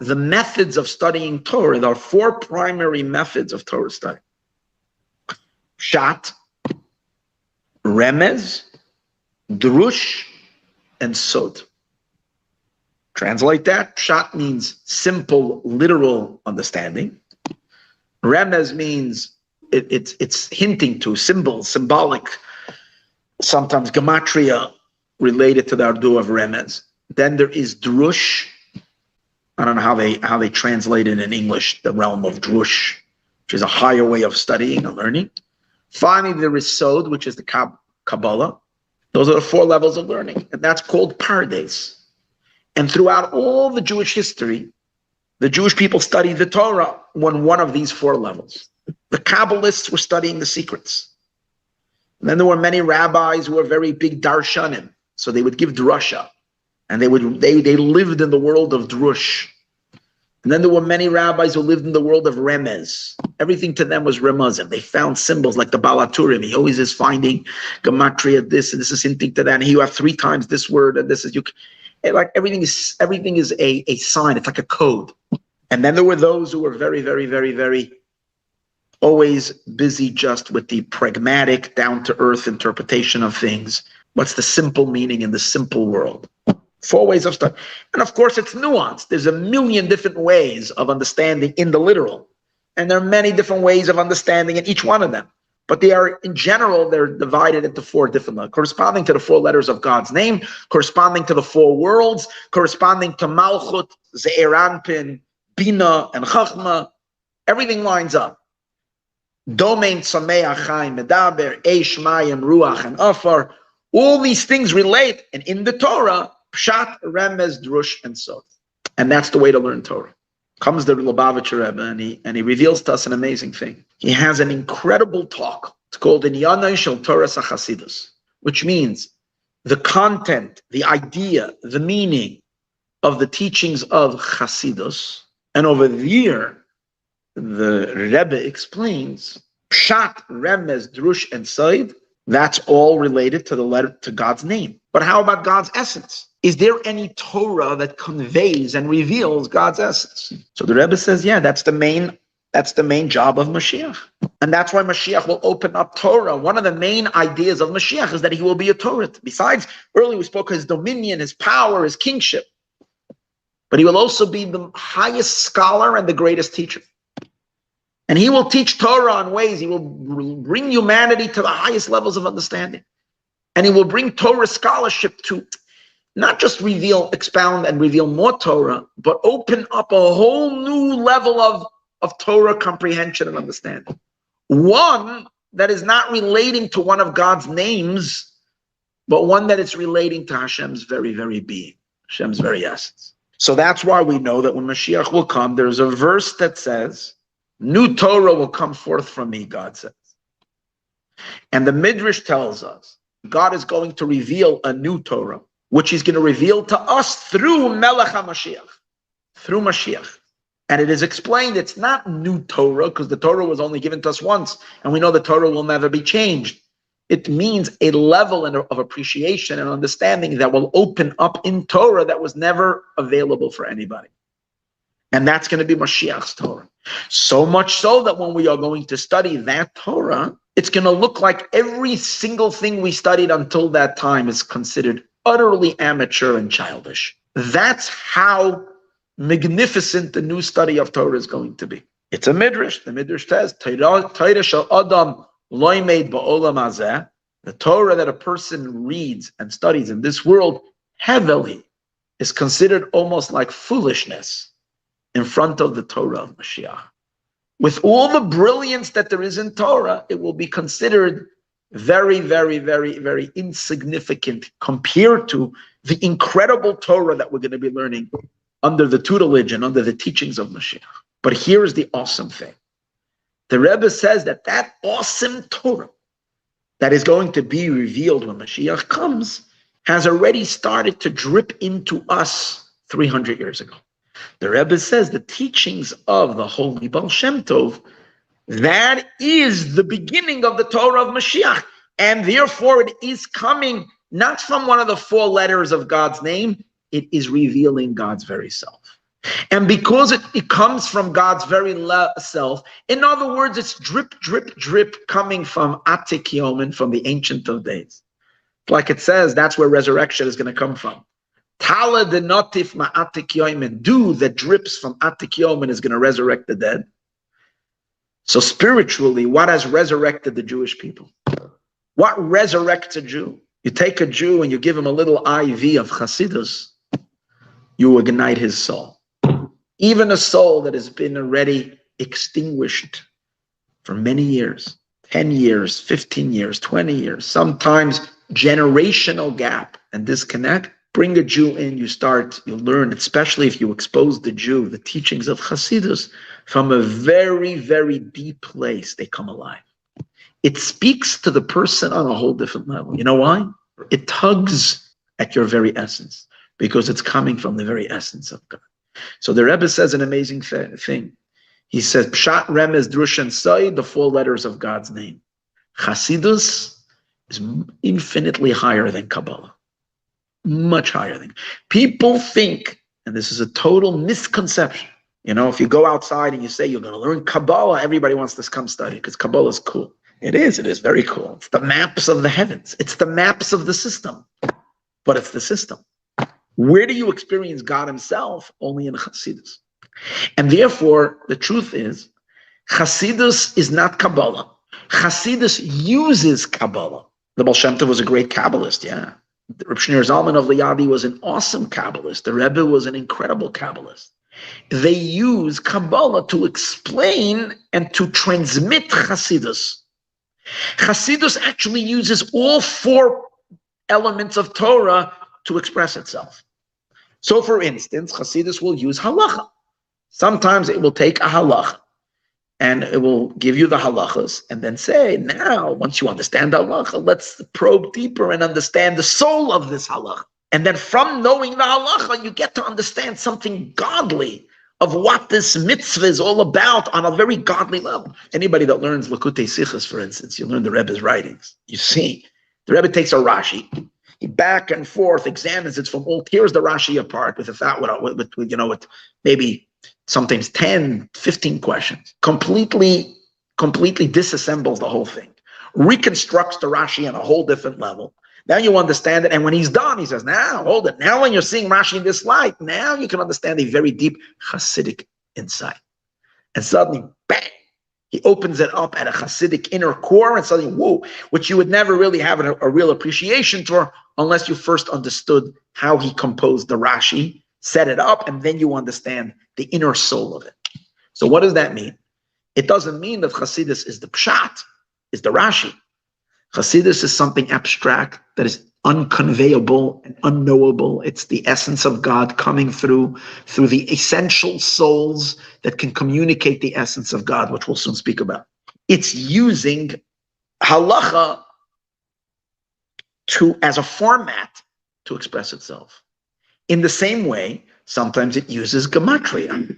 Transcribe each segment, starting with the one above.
the methods of studying Torah. There are four primary methods of Torah study: Pshat, Remez, Drush, and Sod. Translate that. Pshat means simple, literal understanding. Remez means it's hinting to symbols, symbolic, sometimes gematria related to the ardu of Remez. Then there is Drush. I don't know how they translate it in English, the realm of Drush, which is a higher way of studying and learning. Finally, there is Sod, which is the Kabbalah. Those are the four levels of learning, and that's called Pardes. And throughout all the Jewish history, the Jewish people studied the Torah on one of these four levels. The Kabbalists were studying the secrets. And then there were many rabbis who were very big darshanim, so they would give drasha, and they lived in the world of drush. And then there were many rabbis who lived in the world of remez. Everything to them was remazim. They found symbols like the Baal Turim. He always is finding gematria, this, and this is hinting to that. And you have 3 times this word, and this is like everything is a sign. It's like a code. And then there were those who were very, very, very, very always busy just with the pragmatic, down-to-earth interpretation of things. What's the simple meaning in the simple world? 4 ways of study. And of course, it's nuanced. There's a million different ways of understanding in the literal. And there are many different ways of understanding in each one of them. But they are, in general, they're divided into 4 different levels, corresponding to the 4 letters of God's name, corresponding to the 4 worlds, corresponding to Malchut, Ze'er Anpin, Bina, and Chachma. Everything lines up. Domain, Sameach, Chaim, Medaber, Eish, Mayim, Ruach, and Afar. All these things relate, and in the Torah, Pshat, Remez, Drush, and Sod. And that's the way to learn Torah. Comes the Lubavitcher Rebbe, and he reveals to us an amazing thing. He has an incredible talk. It's called Inyanai Shel Torah Chassidus, which means the content, the idea, the meaning of the teachings of Chassidus. And over there, the Rebbe explains Pshat, Remez, Drush, and Sod. That's all related to the letter, to God's name. But how about God's essence? Is there any Torah that conveys and reveals God's essence? So the Rebbe says, yeah, that's the main job of Mashiach. And that's why Mashiach will open up Torah. One of the main ideas of Mashiach is that he will be a Torah. Besides, earlier we spoke of his dominion, his power, his kingship. But he will also be the highest scholar and the greatest teacher. And he will teach Torah in ways, he will bring humanity to the highest levels of understanding. And he will bring Torah scholarship to not just expound and reveal more Torah, but open up a whole new level of Torah comprehension and understanding. One that is not relating to one of God's names, but one that is relating to Hashem's very, very being, Hashem's very essence. So that's why we know that when Mashiach will come, there's a verse that says, new Torah will come forth from me, God says. And the Midrash tells us, God is going to reveal a new Torah, which he's going to reveal to us through Melech HaMashiach, through Mashiach. And it is explained it's not new Torah, because the Torah was only given to us once, and we know the Torah will never be changed. It means a level of appreciation and understanding that will open up in Torah that was never available for anybody. And that's going to be Mashiach's Torah. So much so that when we are going to study that Torah, it's going to look like every single thing we studied until that time is considered utterly amateur and childish. That's how magnificent the new study of Torah is going to be. It's a midrash. The midrash says, Torah shel Adam loimed ba'olam hazeh. The Torah that a person reads and studies in this world, heavily, is considered almost like foolishness in front of the Torah of Mashiach. With all the brilliance that there is in Torah, it will be considered very, very, very, very insignificant compared to the incredible Torah that we're going to be learning under the tutelage and under the teachings of Mashiach. But here is the awesome thing. The Rebbe says that that awesome Torah that is going to be revealed when Mashiach comes has already started to drip into us 300 years ago. The Rebbe says the teachings of the holy Baal Shem Tov, that is the beginning of the Torah of Mashiach. And therefore it is coming not from one of the 4 letters of God's name, it is revealing God's very self. And because it comes from God's very self, in other words, it's drip, drip, drip coming from Atik Yomin, from the Ancient of Days. Like it says, that's where resurrection is going to come from. Tala de notif ma Atik Yomin, dew that drips from Atik Yomin is going to resurrect the dead. So spiritually, what has resurrected the Jewish people? What resurrects a Jew? You take a Jew and you give him a little IV of Chassidus, you ignite his soul. Even a soul that has been already extinguished for many years, 10 years, 15 years, 20 years, sometimes generational gap and disconnect. Bring a Jew in, you learn, especially if you expose the Jew, the teachings of Chassidus, from a very, very deep place, they come alive. It speaks to the person on a whole different level. You know why? It tugs at your very essence, because it's coming from the very essence of God. So the Rebbe says an amazing thing. He says, Pshat, Remez, Drush, and Said, the 4 letters of God's name. Chassidus is infinitely higher than Kabbalah. Much higher than. People think, and this is a total misconception, if you go outside and you say you're going to learn Kabbalah, everybody wants to come study because Kabbalah is cool. It is very cool. It's the maps of the heavens. It's the maps of the system, but it's the system. Where do you experience God himself? Only in Chassidus. And therefore, the truth is, Chassidus is not Kabbalah. Chassidus uses Kabbalah. The Baal Shem Tov was a great Kabbalist, yeah. The Reb Schneerson of Liadi was an awesome Kabbalist. The Rebbe was an incredible Kabbalist. They use Kabbalah to explain and to transmit Chassidus. Chassidus actually uses all 4 elements of Torah to express itself. So, for instance, Chassidus will use halacha. Sometimes it will take a halacha and it will give you the halachas and then say, now, once you understand the halacha, let's probe deeper and understand the soul of this halacha. And then from knowing the halacha, you get to understand something godly of what this mitzvah is all about on a very godly level. Anybody that learns Lakutei Sichos, for instance, you learn the Rebbe's writings. You see, the Rebbe takes a Rashi, he back and forth examines it from all, tears the Rashi apart with maybe sometimes 10, 15 questions, completely disassembles the whole thing, reconstructs the Rashi on a whole different level. Now you understand it, and when he's done, he says, now, hold it. Now when you're seeing Rashi in this light, now you can understand a very deep Hasidic insight. And suddenly, bang, he opens it up at a Hasidic inner core, and suddenly, whoa, which you would never really have a real appreciation for unless you first understood how he composed the Rashi, set it up, and then you understand the inner soul of it. So what does that mean? It doesn't mean that Chassidus is the Pshat, is the Rashi. Chassidus is something abstract that is unconveyable and unknowable. It's the essence of God coming through the essential souls that can communicate the essence of God, which we'll soon speak about. It's using halacha as a format to express itself. In the same way, sometimes it uses gematria.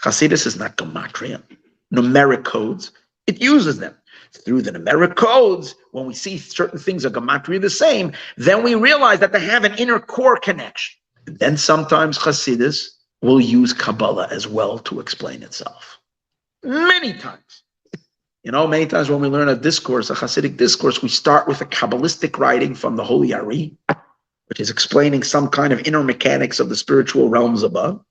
Chassidus is not gematria. Numeric codes, it uses them. Through the numeric codes, when we see certain things are gematria the same, then we realize that they have an inner core connection. And then sometimes Chassidus will use Kabbalah as well to explain itself. Many times. Many times when we learn a discourse, a Hasidic discourse, we start with a Kabbalistic writing from the Holy Ari, which is explaining some kind of inner mechanics of the spiritual realms above.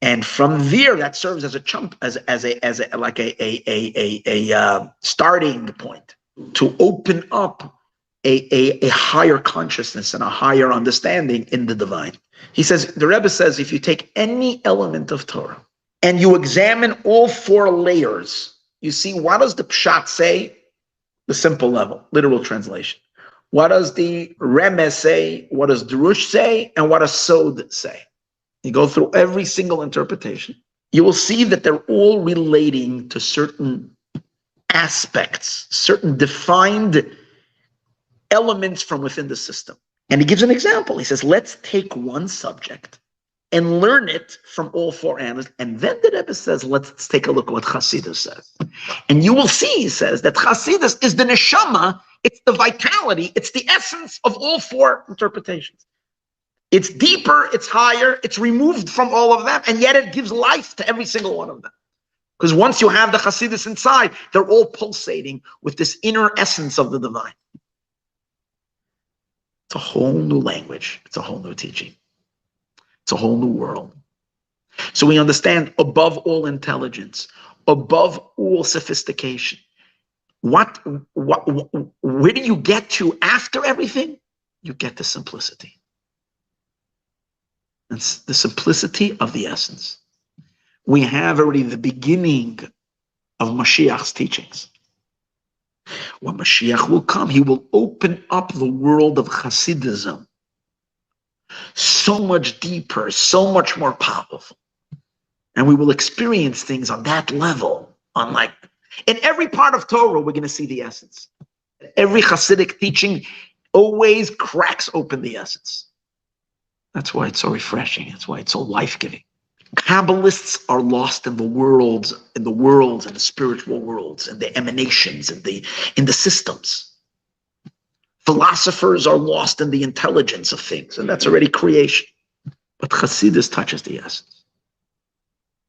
And from there, that serves as a starting point to open up a higher consciousness and a higher understanding in the divine. He says, the Rebbe says, if you take any element of Torah and you examine all 4 layers, you see, what does the Pshat say? The simple level, literal translation. What does the Remez say? What does Drush say? And what does Sod say? You go through every single interpretation. You will see that they're all relating to certain aspects, certain defined elements from within the system. And he gives an example. He says, let's take one subject and learn it from all 4 angles. And then the Rebbe says, let's take a look at what Chassidus says. And you will see, he says, that Chassidus is the neshama, it's the vitality, it's the essence of all 4 interpretations. It's deeper, it's higher, it's removed from all of them, and yet it gives life to every single one of them. Because once you have the Chassidus inside, they're all pulsating with this inner essence of the divine. It's a whole new language. It's a whole new teaching. It's a whole new world. So we understand above all intelligence, above all sophistication, where do you get to after everything? You get to simplicity. It's the simplicity of the essence. We have already the beginning of Mashiach's teachings. When Mashiach will come, he will open up the world of Chassidism so much deeper, so much more powerful. And we will experience things on that level, unlike in every part of Torah, we're going to see the essence. Every Hasidic teaching always cracks open the essence. That's why it's so refreshing. That's why it's so life-giving. Kabbalists are lost in the worlds, and the spiritual worlds, and the emanations, and in the systems. Philosophers are lost in the intelligence of things, and that's already creation. But Chassidus touches the essence.